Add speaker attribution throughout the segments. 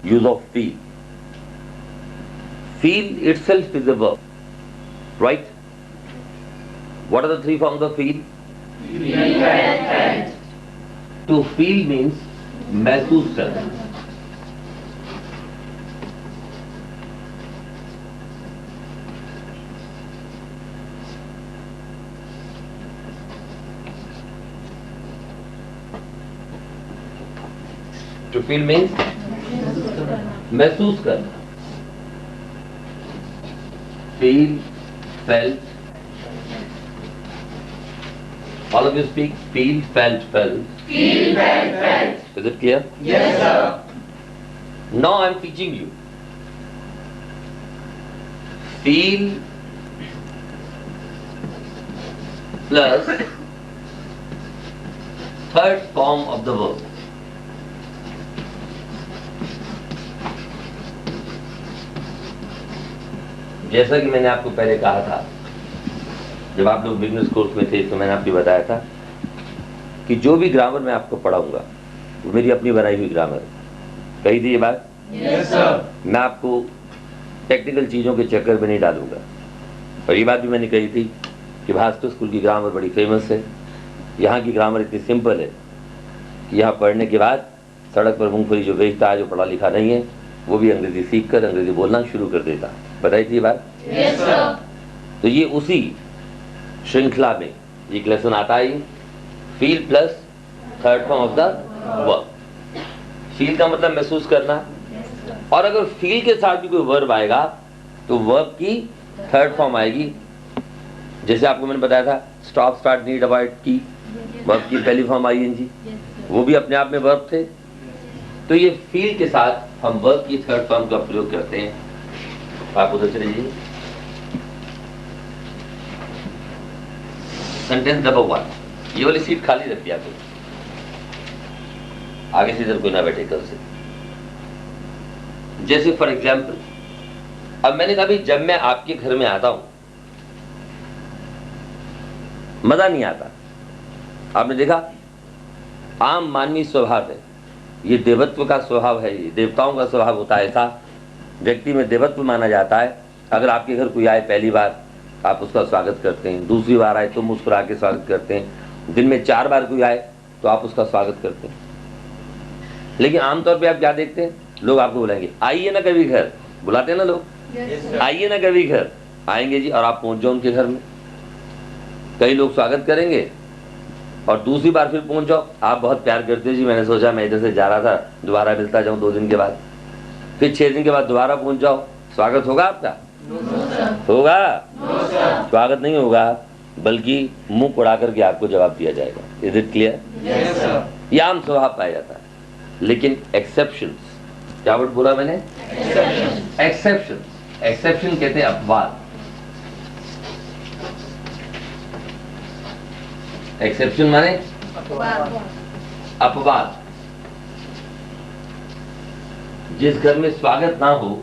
Speaker 1: use of feel. Feel itself is a verb, right? What are the three forms of feel? To feel means महसूस करना. To feel means महसूस करना. Feel, felt. All of you speak feel, felt, felt.
Speaker 2: Feel, felt.
Speaker 1: Is it clear?
Speaker 2: Yes, sir.
Speaker 1: Now I am teaching you. Feel plus third form of the verb. जैसा कि मैंने आपको पहले कहा था, जब आप लोग बिजनेस कोर्स में थे तो मैंने आपको बताया था कि जो भी ग्रामर मैं आपको पढ़ाऊंगा वो मेरी अपनी बनाई हुई ग्रामर है. कही थी ये बात?
Speaker 2: Yes, sir.
Speaker 1: मैं आपको टेक्निकल चीज़ों के चक्कर में नहीं डालूंगा. और ये बात भी मैंने कही थी कि भास्कर स्कूल की ग्रामर बड़ी फेमस है. यहाँ की ग्रामर इतनी सिंपल है कि यहाँ पढ़ने के बाद सड़क पर मूंगफली जो बेचता है, जो पढ़ा लिखा नहीं है, वो भी अंग्रेजी सीख कर अंग्रेजी बोलना शुरू कर देता. बताई थी ये बात?
Speaker 2: Yes, sir.
Speaker 1: तो ये उसी श्रृंखला में एक लेसन आता है, feel plus third form of the verb. Feel का मतलब महसूस करना, और अगर फील के साथ भी कोई वर्ब आएगा तो वर्ब की थर्ड फॉर्म आएगी. जैसे आपको मैंने बताया था स्टॉप, स्टार्ट, नीड, अवॉइड की वर्ब की पहली फॉर्म आईएनजी, वो भी अपने आप में वर्ब थे. तो ये फील के साथ हम वर्ब की थर्ड फॉर्म का प्रयोग करते हैं. आप उधर चले जाइए. Sentence number 1. ये वाली सीट खाली रखी आपको, आगे से इधर कोई ना बैठे कल से. जैसे फॉर एग्जाम्पल, अब मैंने कहा भाई जब मैं आपके घर में आता हूं मजा नहीं आता. आपने देखा आम मानवीय स्वभाव है, ये देवत्व का स्वभाव है, ये देवताओं का स्वभाव होता है. ऐसा व्यक्ति में देवत्व माना जाता है. अगर आपके घर कोई आए पहली बार आप उसका स्वागत करते हैं, दूसरी बार आए तो मुस्कुरा के स्वागत करते हैं, दिन में 4 बार कोई आए तो आप उसका स्वागत करते हैं. लेकिन आमतौर पे आप क्या देखते हैं, लोग आपको बुलाएंगे आइए ना कभी घर, बुलाते हैं ना लोग, आइए ना कभी घर, आएंगे जी, और आप पहुंच जाओ उनके घर में. कई लोग स्वागत करेंगे और दूसरी बार फिर पहुंच जाओ, आप बहुत प्यार करते हो जी, मैंने सोचा मैं इधर से जा रहा था, दोबारा मिलता जाऊं 2 दिन के बाद. फिर 6 दिन के बाद दोबारा पहुंच जाओ, स्वागत होगा आपका? होगा? स्वागत नहीं होगा, बल्कि मुंह उड़ा करके आपको जवाब दिया जाएगा. Is it clear? ये आम स्वभाव पाया जाता है. लेकिन एक्सेप्शंस, क्या वर्ड बोला मैंने? एक्सेप्शंस. एक्सेप्शन कहते हैं अपवाद. एक्सेप्शन माने अपवाद. जिस घर में स्वागत ना हो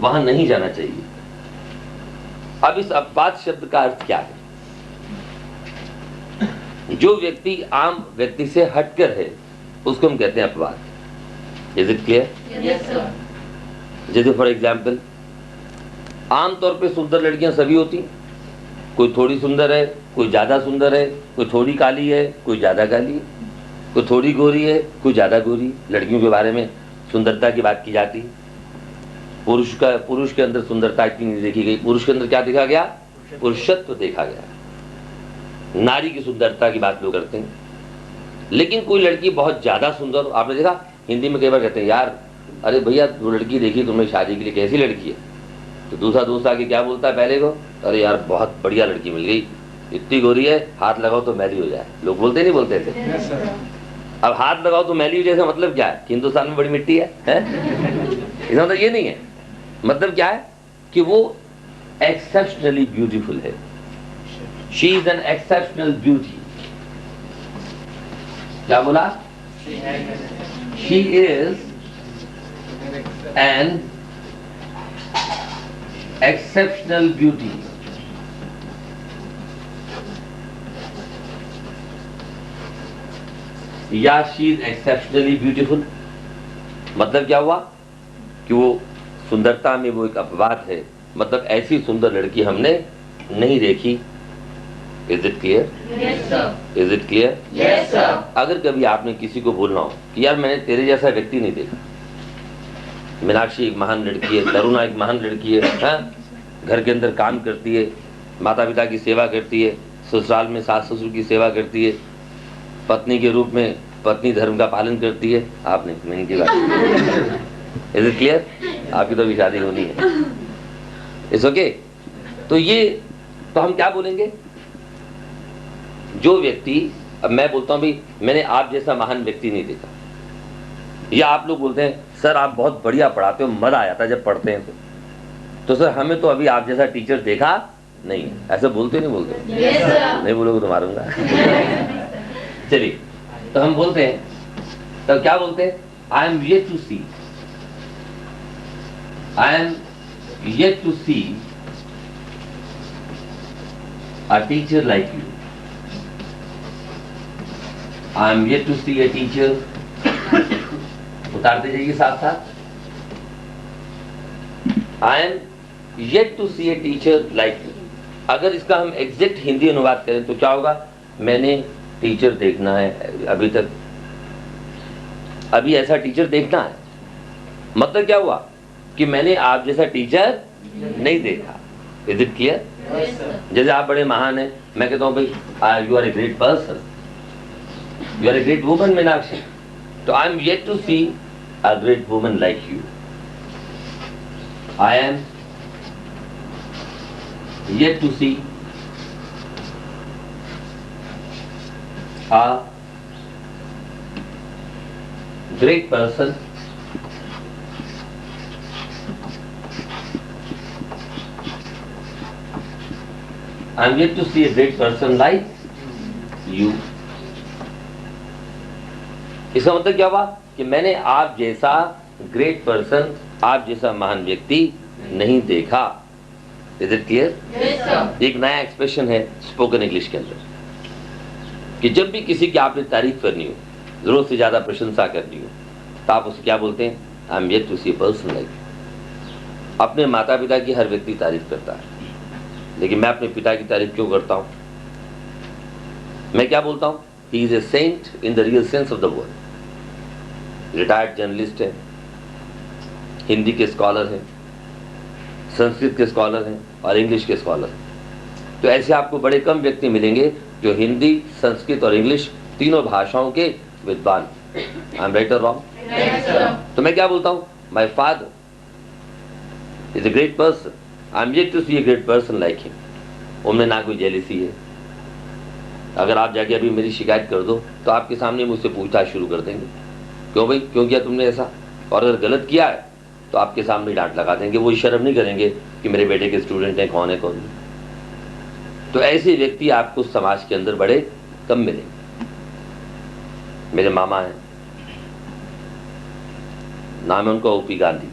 Speaker 1: वहां नहीं जाना चाहिए. अब इस अपवाद शब्द का अर्थ क्या है? जो व्यक्ति आम व्यक्ति से हटकर है उसको हम कहते हैं अपवाद. Is it clear?
Speaker 2: Yes, sir.
Speaker 1: जैसे फॉर एग्जाम्पल, आमतौर पे सुंदर लड़कियां सभी होती. कोई थोड़ी सुंदर है, कोई ज्यादा सुंदर है, कोई थोड़ी काली है, कोई ज्यादा काली है, कोई थोड़ी गोरी है, कोई ज्यादा गोरी. लड़कियों के बारे में सुंदरता की बात की जाती. पुरुष के अंदर सुंदरता इतनी नहीं देखी गई. पुरुष के अंदर क्या देखा गया? पुरुषत्व देखा गया. नारी की सुंदरता की बात लोग करते हैं. लेकिन कोई लड़की बहुत ज्यादा सुंदर, आपने देखा हिंदी में कई बार कहते हैं यार अरे भैया वो लड़की देखी तुमने शादी के लिए, कैसी लड़की है? तो दूसरा दोस्त आके क्या बोलता है पहले को, अरे यार बहुत बढ़िया लड़की मिल गई, इतनी गोरी है, हाथ लगाओ तो मैली हो जाए. लोग बोलते नहीं बोलते थे? अब हाथ लगाओ तो मैली हो जाए, मतलब क्या है? हिंदुस्तान में बड़ी मिट्टी है? इसका मतलब ये नहीं है. मतलब क्या है कि वो एक्सेप्शनली ब्यूटीफुल है. She is an exceptional beauty. क्या बोला? She is an exceptional beauty. या शी इज एक्सेप्शनली ब्यूटीफुल. मतलब क्या हुआ कि वो सुंदरता में वो एक अपवाद है, मतलब ऐसी सुंदर लड़की हमने नहीं देखी। Is it clear?
Speaker 2: Yes, sir.
Speaker 1: Is it clear?
Speaker 2: Yes, sir.
Speaker 1: अगर कभी आपने किसी को बोलना हो कि यार मैंने तेरे जैसा व्यक्ति नहीं देखा, मीनाक्षी एक महान लड़की है, तरुणा एक महान लड़की है, हाँ? घर के अंदर काम करती है, माता पिता की सेवा करती है, ससुराल में सास ससुर की सेवा करती है, पत्नी के रूप में पत्नी धर्म का पालन करती है। आपने मैंने की बात, इज इट क्लियर? आपकी तो अभी शादी होनी है। It's okay. तो ये तो हम क्या बोलेंगे? जो व्यक्ति, अब मैं बोलता हूं भाई मैंने आप जैसा महान व्यक्ति नहीं देखा, या आप लोग बोलते हैं सर आप बहुत बढ़िया पढ़ाते हो, मजा आ जाता है जब पढ़ते हैं तो सर हमें तो अभी आप जैसा टीचर देखा नहीं है। ऐसा बोलते नहीं बोलते?
Speaker 2: Yes, sir.
Speaker 1: नहीं बोलोगे तो मारूंगा। चलिए, तो हम बोलते हैं, तो क्या बोलते हैं? I am yet to see, I am yet to see a teacher like you, I am yet to see a teacher, उतारते जाइए साथ साथ, I am yet to see a teacher like you. अगर इसका हम एग्जैक्ट हिंदी अनुवाद करें तो क्या होगा? मैंने टीचर देखना है अभी तक, अभी ऐसा टीचर देखना है। मतलब क्या हुआ कि मैंने आप जैसा टीचर नहीं देखा। Is it clear?
Speaker 2: Yes, sir.
Speaker 1: जैसे आप बड़े महान हैं, मैं कहता हूं भाई you are a great person, you are a great woman Meenakshi, तो I am yet to see a great woman like you, I am yet to see a great person I am yet to see a great person like you। इसका मतलब क्या हुआ कि मैंने आप जैसा great person, आप जैसा महान व्यक्ति नहीं देखा। Is it clear?
Speaker 2: Yes, sir.
Speaker 1: एक नया एक्सप्रेशन है स्पोकन इंग्लिश के अंदर कि जब भी किसी की आपने तारीफ करनी हो, जरूरत से ज्यादा प्रशंसा करनी हो, तो आप उसे क्या बोलते हैं? I am yet to see a person like. अपने माता पिता की हर व्यक्ति तारीफ करता है, लेकिन मैं अपने पिता की तारीफ क्यों करता हूं? मैं क्या बोलता हूं? He is a saint in the real sense of the word. Retired journalist है, हिंदी के स्कॉलर हैं, संस्कृत के स्कॉलर हैं और इंग्लिश के स्कॉलर हैं। तो ऐसे आपको बड़े कम व्यक्ति मिलेंगे जो हिंदी, संस्कृत और इंग्लिश तीनों भाषाओं के विद्वान। आई एम राइट और रॉन्ग?
Speaker 2: Yes, sir.
Speaker 1: तो मैं क्या बोलता हूं? My father is a great person, I am yet to see a great person like him. उनमें ना कोई जेलिसी है। अगर आप जाके अभी मेरी शिकायत कर दो तो आपके सामने मुझसे पूछताछ शुरू कर देंगे, क्यों भाई क्यों किया तुमने ऐसा, और अगर गलत किया है तो आपके सामने डांट लगा देंगे। वो शर्म नहीं करेंगे कि मेरे बेटे के स्टूडेंट हैं, कौन है कौन नहीं। तो ऐसे व्यक्ति आपको समाज के अंदर बड़े कम मिलेंगे। मेरे मामा हैं, नाम है उनका ओपी गांधी,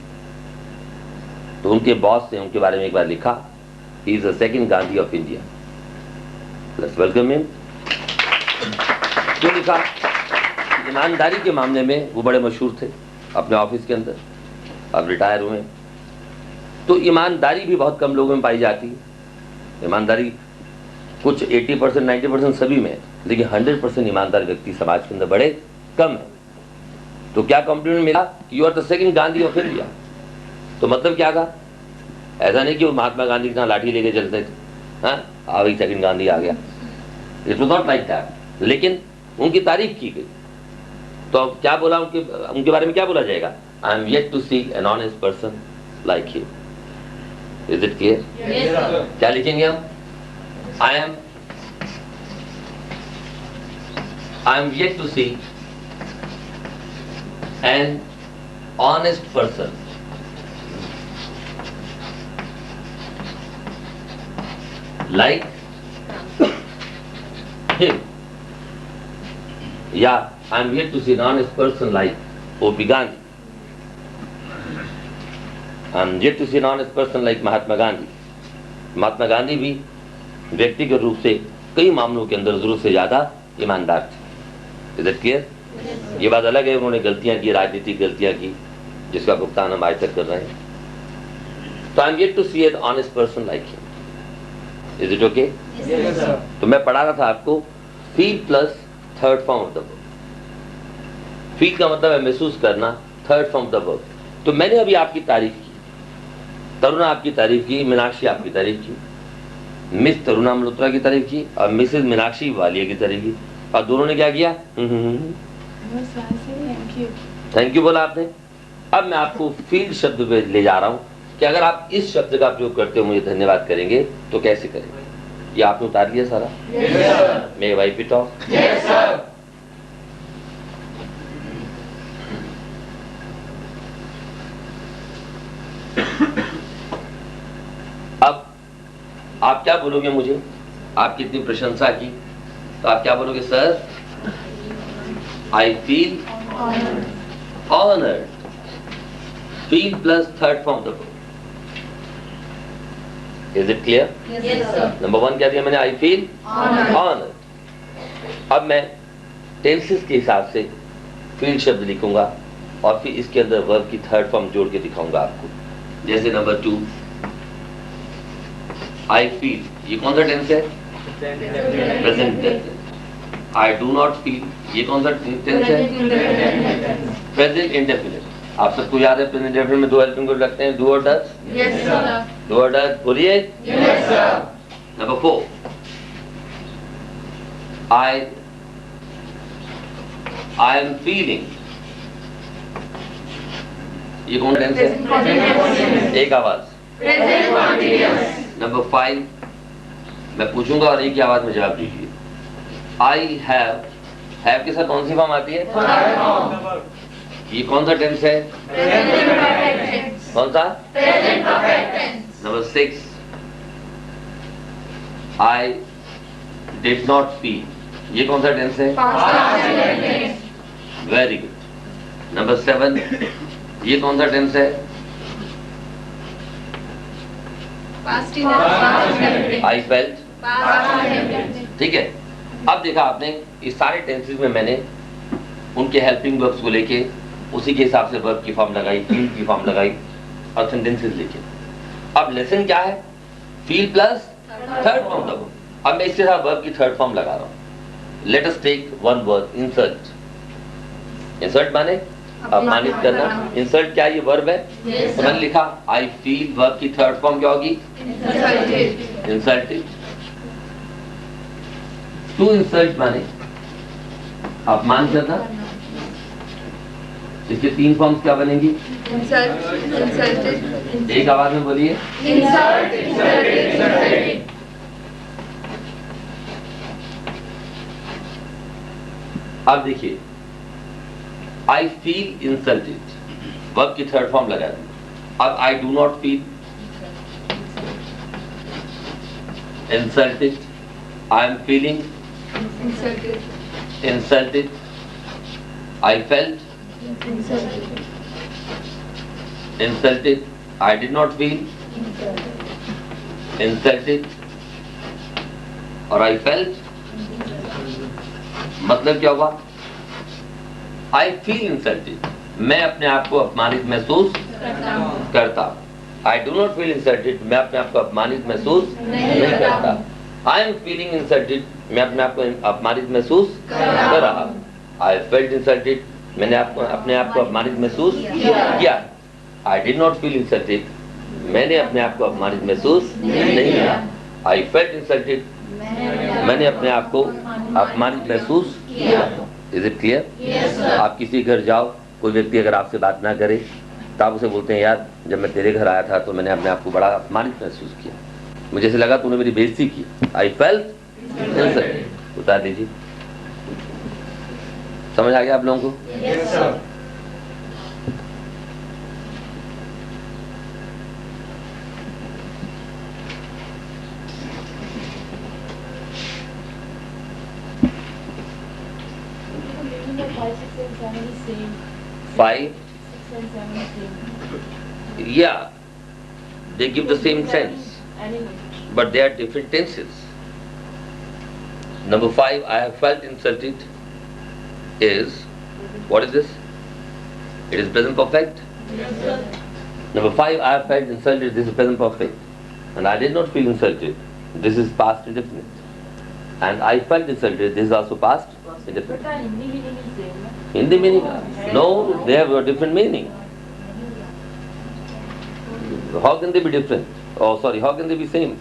Speaker 1: तो उनके बॉस ने उनके बारे में एक बार लिखा, he is the second Gandhi of India. Let's welcome him. क्यों लिखा? ईमानदारी के मामले में वो बड़े मशहूर थे अपने ऑफिस के अंदर, अब रिटायर हुए। तो ईमानदारी भी बहुत कम लोगों में पाई जाती है। ईमानदारी कुछ 80% 90% सभी में है, लेकिन 100% ईमानदार व्यक्ति समाज के अंदर बड़े कम है। तो क्या कॉम्प्लीमेंट मिला? You are the second Gandhi of India. तो मतलब क्या था? ऐसा नहीं कि वो महात्मा गांधी के लाठी लेके चलते थे, हाँ भाई सेकंड गांधी आ गया, it was not like that. लेकिन उनकी तारीफ की गई। तो अब क्या बोला उनके बारे में? क्या बोला जाएगा? I am yet to see an honest person like him. Is it clear?
Speaker 2: Yes, sir.
Speaker 1: क्या लिखेंगे हम? I am yet to see an honest person like him, या I am yet to see an honest person like OP Gandhi, I am yet to see an honest person like Mahatma Gandhi. Mahatma Gandhi भी व्यक्तिगत रूप से कई मामलों के अंदर जरूरत से ज्यादा ईमानदार थे। Is it clear? ये बात अलग है उन्होंने गलतियां की, राजनीतिक गलतियां की, जिसका भुगतान हम आज तक कर रहे हैं। तो I am yet to see an honest person like him. Is it okay?
Speaker 2: Yes, sir.
Speaker 1: तो मैं पढ़ा रहा था आपको feel plus third form of the verb. Feel का मतलब है महसूस करना, third form of the verb. तो मैंने अभी आपकी तारीफ की, तरुणा आपकी तारीफ की, मीनाक्षी आपकी तारीफ की, मिस तरुणा मल्होत्रा की तारीफ की और मिसेज मीनाक्षी वालिया की तारीफ की, और दोनों ने क्या किया? थैंक यू बोला आपने। अब मैं आपको फील्ड शब्द पे ले जा रहा हूं कि अगर आप इस शब्द का प्रयोग करते हो मुझे धन्यवाद करेंगे तो कैसे करेंगे। ये आपने उतार लिया सारा?
Speaker 2: Yes, sir.
Speaker 1: May wipe it of?
Speaker 2: Yes, sir.
Speaker 1: अब आप क्या बोलोगे मुझे? आपकी इतनी प्रशंसा की तो आप क्या बोलोगे? Sir, I feel honoured. Feel plus third form the verb. Is it clear?
Speaker 2: Yes, sir.
Speaker 1: Number 1 क्या दिया मैंने? I feel
Speaker 2: Honored.
Speaker 1: ऑनर्ड। अब मैं टेंसेस के हिसाब से फील्ड शब्द लिखूंगा और फिर इसके अंदर वर्ब की थर्ड फॉर्म जोड़ के दिखाऊंगा आपको। जैसे नंबर 2, आई फील, ये कौन सा टेंस है? Present tense. I do not feel, ये कौन सा टेंस है? Present indefinite. आप सबको याद है प्रेजेंट इंडेफिनिट में दो हेल्पिंग वर्ब लगते हैं, डू और डज।
Speaker 2: Yes, sir.
Speaker 1: डू और डज बोलिए।
Speaker 2: Yes, sir.
Speaker 1: Number 4, I am feeling, ये कौन टेंस है?
Speaker 2: Continuous.
Speaker 1: एक आवाज।
Speaker 2: Present continuous.
Speaker 1: नंबर 5, मैं पूछूंगा और एक ही आवाज में जवाब दीजिए। आई हैव के साथ कौन सी फॉर्म आती है?
Speaker 2: Third form.
Speaker 1: ये कौन सा टेंस है?
Speaker 2: Present perfect tense.
Speaker 1: कौन सा?
Speaker 2: Present perfect tense.
Speaker 1: Number 6, I did not feel, ये कौन सा टेंस है?
Speaker 2: Past tense.
Speaker 1: Very good. Number 7, ये कौन सा टेंस है?
Speaker 2: Past tense.
Speaker 1: I felt.
Speaker 2: Past tense.
Speaker 1: ठीक है। अब देखा आपने इस सारे टेंसेस में मैंने उनके हेल्पिंग वर्ब्स को लेके उसी के हिसाब से वर्ब की फॉर्म लगाई, फील की फॉर्म लगाई और सेंटेंसेस लिखे। अब लेसन क्या है? Feel plus third form the verb. अब मैं इसके साथ वर्ब की थर्ड फॉर्म लगा रहा हूं। Let us take one word, insult. Insult माने अपमानित करना। इंसल्ट क्या ये वर्ब है?
Speaker 2: Yes,
Speaker 1: तो मैंने
Speaker 2: sir.
Speaker 1: लिखा आई फील, वर्ब की थर्ड फॉर्म क्या होगी?
Speaker 2: Insulted.
Speaker 1: इंसल्टेड। टू इंसल्ट माने अपमान करना। इसके 3 फॉर्म्स क्या बनेंगी?
Speaker 2: Insult. Insulted.
Speaker 1: एक आवाज में बोलिए।
Speaker 2: Insult. Insulted. Insulted.
Speaker 1: अब देखिए, आई फील इंसल्टेड, वर्ब की थर्ड फॉर्म लगा दी। अब I do not feel insulted, I am feeling
Speaker 2: Insulted.
Speaker 1: Insulted, I felt
Speaker 2: Insulted.
Speaker 1: Insulted, I did not feel insulted और आई फेल्ट। मतलब क्या हुआ? आई फील इंसल्टेड, मैं अपने आप को अपमानित महसूस करता। I do not feel insulted, मैं अपने आप को अपमानित महसूस नहीं करता। आई एम फीलिंग इंसल्टेड, मैं अपने आप को अपमानित महसूस कर रहा। आई फेल्ट इंसल्टेड, मैंने अपने आप को अपमानित महसूस किया। I did not feel insulted, मैंने अपने आप को अपमानित महसूस नहीं किया। आई फेल्ट इंसल्टेड, मैंने अपने आप को अपमानित महसूस किया। Is it clear?
Speaker 2: Yes, sir.
Speaker 1: आप किसी घर जाओ, कोई व्यक्ति अगर आपसे बात ना करे तो आप उसे बोलते हैं, यार जब मैं तेरे घर आया था तो मैंने अपने आप को बड़ा अपमानित महसूस किया, मुझे ऐसे लगा तूने मेरी बेइज्जती की। I felt insulted. उतार दीजिए। समझ आ गया आप लोगों को?
Speaker 2: Yes, sir.
Speaker 3: Five, six, and seven is same.
Speaker 1: 5,
Speaker 3: 6 and 7 is same.
Speaker 1: yeah, they give the same sense,
Speaker 3: Anyway.
Speaker 1: but they are different tenses. Number 5, I have felt insulted is, what is this? It is present perfect. Number 5, I have felt insulted. This is present perfect. And I did not feel insulted. This is past indefinite. And I felt insulted. This is also past indefinite.
Speaker 3: But Hindi meaning is same. na?
Speaker 1: Hindi meaning? No, they have a different meaning. How can they be different? Oh, sorry, how can they be same?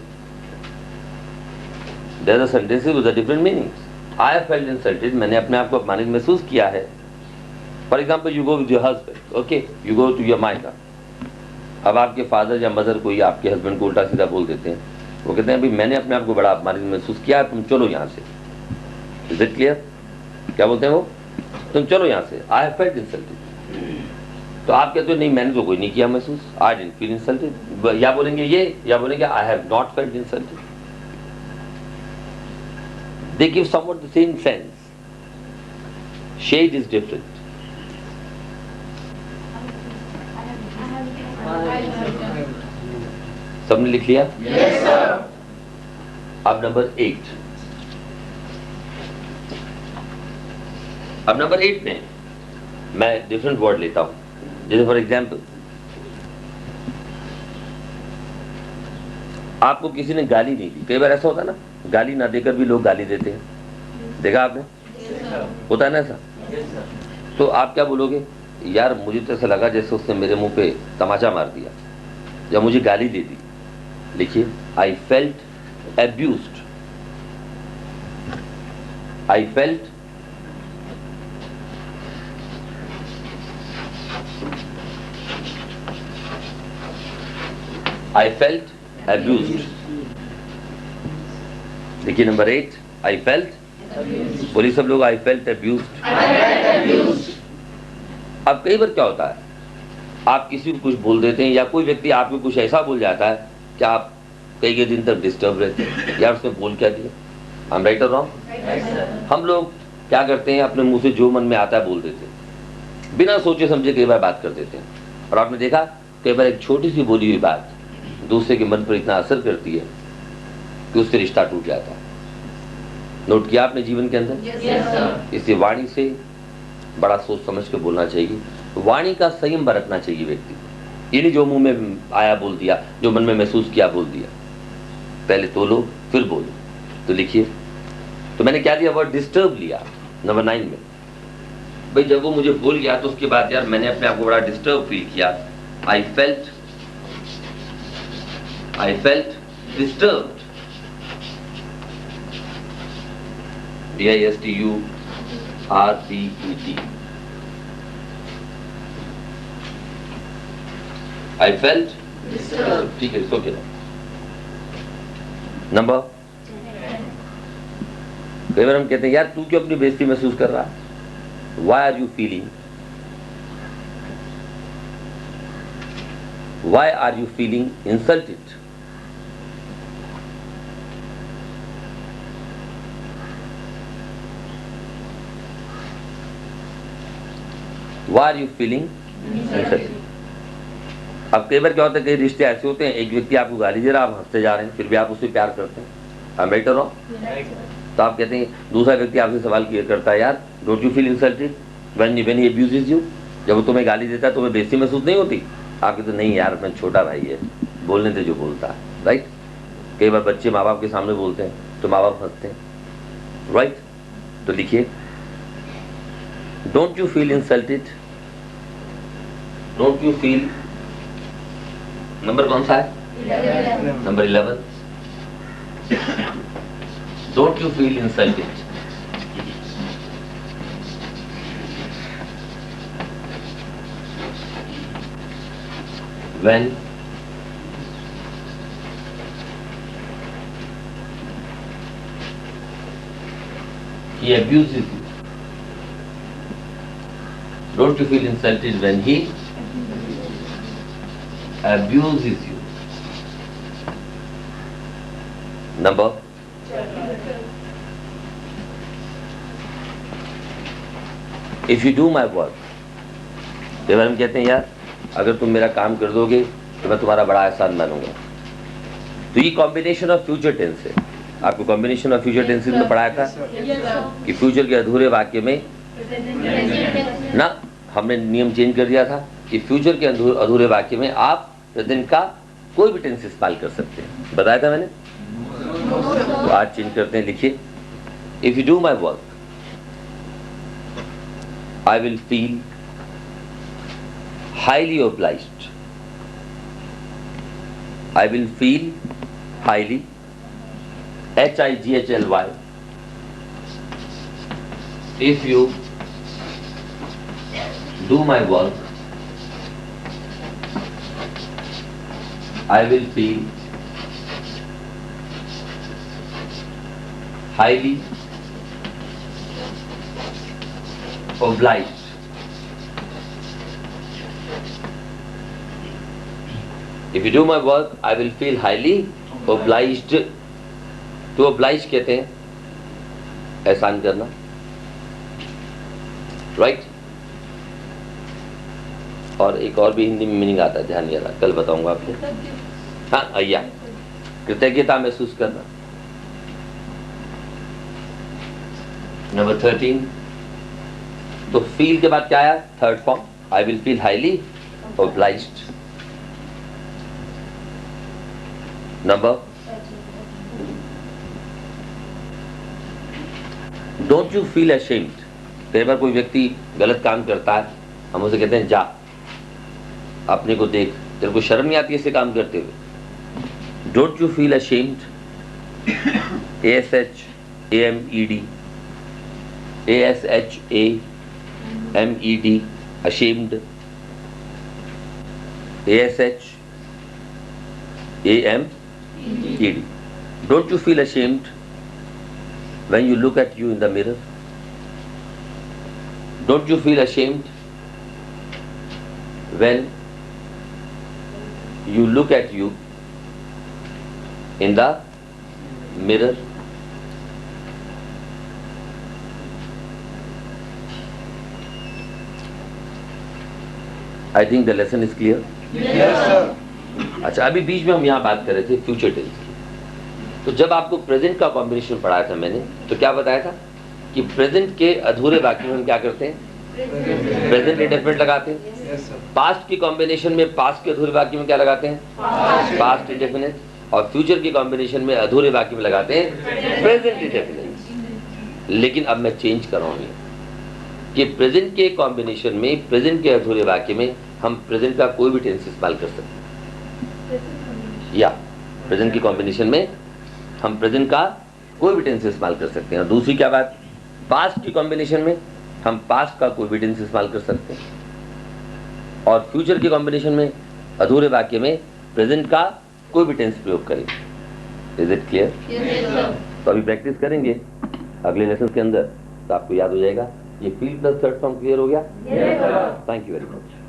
Speaker 1: There are sentences with a different meanings. I have felt insulted. मैंने अपने आप को अपमानित महसूस किया है. For example, you go with your husband. Okay, you go to your Maika. अब आपके फादर या मदर कोई आपके हस्बैंड को उल्टा सीधा बोल देते हैं. वो कहते हैं भाई मैंने अपने आप को बड़ा अपमानित महसूस किया, तुम चलो यहाँ से. Is it clear? क्या बोलते हैं वो? तुम चलो यहाँ से. I have felt insulted. तो आप कहते हो नहीं मैंने तो कोई नहीं किया महसूस. I didn't feel insulted. या बोलेंगे ये या बोलेंगे I have not felt insulted. They give somewhat the same sense. Shade is different. सबने लिख लिया?
Speaker 2: Yes, sir.
Speaker 1: अब नंबर 8. अब नंबर 8 में मैं डिफरेंट वर्ड लेता हूं. जैसे फॉर एग्जाम्पल आपको किसी ने गाली नहीं दी. कई बार ऐसा होता है ना, गाली ना देकर भी लोग गाली देते हैं. देखा आपने? होता है ना ऐसा? तो आप क्या बोलोगे? यार मुझे तो ऐसा लगा जैसे उसने मेरे मुंह पे तमाचा मार दिया या मुझे गाली दे दी. लिखिए, I felt abused. I felt I felt abused. देखिए नंबर 8, I felt. बोलिए सब लोग, I felt abused. अब कई बार क्या होता है, आप किसी को कुछ बोल देते हैं या कोई व्यक्ति आपको कुछ ऐसा बोल जाता है कि आप कई दिन तक डिस्टर्ब रहते हैं. यार उसने बोल क्या दिया? I'm right or wrong? हम लोग क्या करते हैं, अपने मुंह से जो मन में आता है बोल देते हैं, बिना सोचे समझे कई बार बात कर देते हैं. और आपने देखा कई बार एक छोटी सी बोली हुई बात दूसरे के मन पर इतना असर करती है कि उससे रिश्ता टूट जाता है. नोट किया आपने जीवन के अंदर?
Speaker 2: Yes, sir.
Speaker 1: इसलिए वाणी से बड़ा सोच समझ के बोलना चाहिए. वाणी का संयम बरतना चाहिए व्यक्ति को. ये नहीं जो मुंह में आया बोल दिया, जो मन में महसूस किया बोल दिया. पहले तोलो फिर बोलो. तो लिखिए, तो मैंने क्या दिया? वर्ड डिस्टर्ब लिया नंबर 9 में. भाई जब वो मुझे बोल गया तो उसके बाद यार मैंने अपने आप को बड़ा डिस्टर्ब फील किया. I felt disturbed. D-I-S-T-U-R-B-E-D. I felt disturbed. ठीक है, इसको क्या? नंबर कई बार हम कहते हैं यार तू क्यों अपनी बेइज्जती महसूस कर रहा है? Why are you feeling? Why are you feeling insulted? Why are you feeling insulted? अब कई बार क्या होता है, कई रिश्ते ऐसे होते हैं, एक व्यक्ति आपको गाली दे रहा है, आप हंसते जा रहे हैं, फिर भी आप उससे प्यार करते हैं. I'm right or wrong? तो आप कहते हैं, दूसरा व्यक्ति आपसे सवाल क्लियर करता है, यार don't you feel insulted when he abuses you? जब वो तुम्हें गाली देता है तुम्हें बेइज्जती महसूस नहीं होती? आप कहते नहीं यार मैं छोटा भाई है, बोलने से जो बोलता है. राइट? कई बार बच्चे माँ बाप के सामने बोलते हैं तो माँ बाप हंसते हैं. राइट? तो लिखिए, don't you feel insulted. Don't you feel, number कौन सा है? Number 11. Don't you feel insulted. When he abuses you. Don't you feel insulted when he abuses you? Number if you do my work. कई बार हम कहते हैं यार अगर तुम मेरा काम कर दोगे तो मैं तुम्हारा बड़ा एहसान मानूंगा. तो ये कॉम्बिनेशन ऑफ फ्यूचर टेंस है. आपको कॉम्बिनेशन ऑफ फ्यूचर टेंसेस में पढ़ाया था कि फ्यूचर के अधूरे वाक्य में ना हमने नियम चेंज कर दिया था कि फ्यूचर के अधूरे वाक्य में आप प्रेजेंट का कोई भी टेंस इस्तेमाल कर सकते हैं। बताया था मैंने। तो आज चेंज करते हैं, लिखिए if you do my work I will feel highly obliged. I will feel highly, HIGHLY, if you do my work. I will feel highly obliged. If you do my work, I will feel highly obliged. To oblige कहते हैं एहसान करना, right. और एक और भी हिंदी में meaning आता है, ध्यान नहीं आ रहा, कल बताऊंगा आपको। हाँ अय्या, कृतज्ञता महसूस करना। नंबर 13, तो फील के बाद क्या आया? Third form, I will feel highly obliged. Number, don't you feel ashamed. कई बार कोई व्यक्ति गलत काम करता है, हम उसे कहते हैं जा अपने को देख, तेरे को शर्म नहीं आती ऐसे काम करते हुए? Don't you feel ashamed. ASHAMED, ASHAMED, ashamed. ASHAMED. Don't you feel ashamed when you look at you in the mirror? Don't you feel ashamed when you look at you in the mirror? I think the lesson is clear.
Speaker 4: Yes, sir.
Speaker 1: अच्छा, अभी बीच में हम यहाँ बात कर रहे थे future tense की। तो जब आपको प्रेजेंट का कॉम्बिनेशन पढ़ाया था मैंने, तो क्या बताया था कि प्रेजेंट के अधूरे वाक्य में हम क्या करते हैं? प्रेजेंट इंडेफिनिट लगाते हैं।
Speaker 4: Yes, sir.
Speaker 1: पास्ट की कॉम्बिनेशन में पास्ट के अधूरे वाक्य में क्या लगाते हैं? Past indefinite. और फ्यूचर की कॉम्बिनेशन में अधूरे वाक्य में लगाते हैं प्रेजेंट इंडेफिनिट। लेकिन अब मैं चेंज कर रहा हूँ कि प्रेजेंट के कॉम्बिनेशन में, प्रेजेंट के अधूरे वाक्य में हम प्रेजेंट का कोई भी टेंस इस्तेमाल कर सकते हैं। या प्रेजेंट की कॉम्बिनेशन में हम प्रेजेंट का कोई भी टेंस इस्तेमाल कर सकते हैं। और दूसरी क्या बात, पास्ट की कॉम्बिनेशन में हम पास्ट का कोई भी टेंस इस्तेमाल कर सकते हैं। और फ्यूचर की कॉम्बिनेशन में अधूरे वाक्य में प्रेजेंट का कोई भी टेंस प्रयोग करें। Is it clear? तो अभी प्रैक्टिस करेंगे अगले लेसन के अंदर, तो आपको याद हो जाएगा। ये feel plus third form clear हो गया? Thank you very much.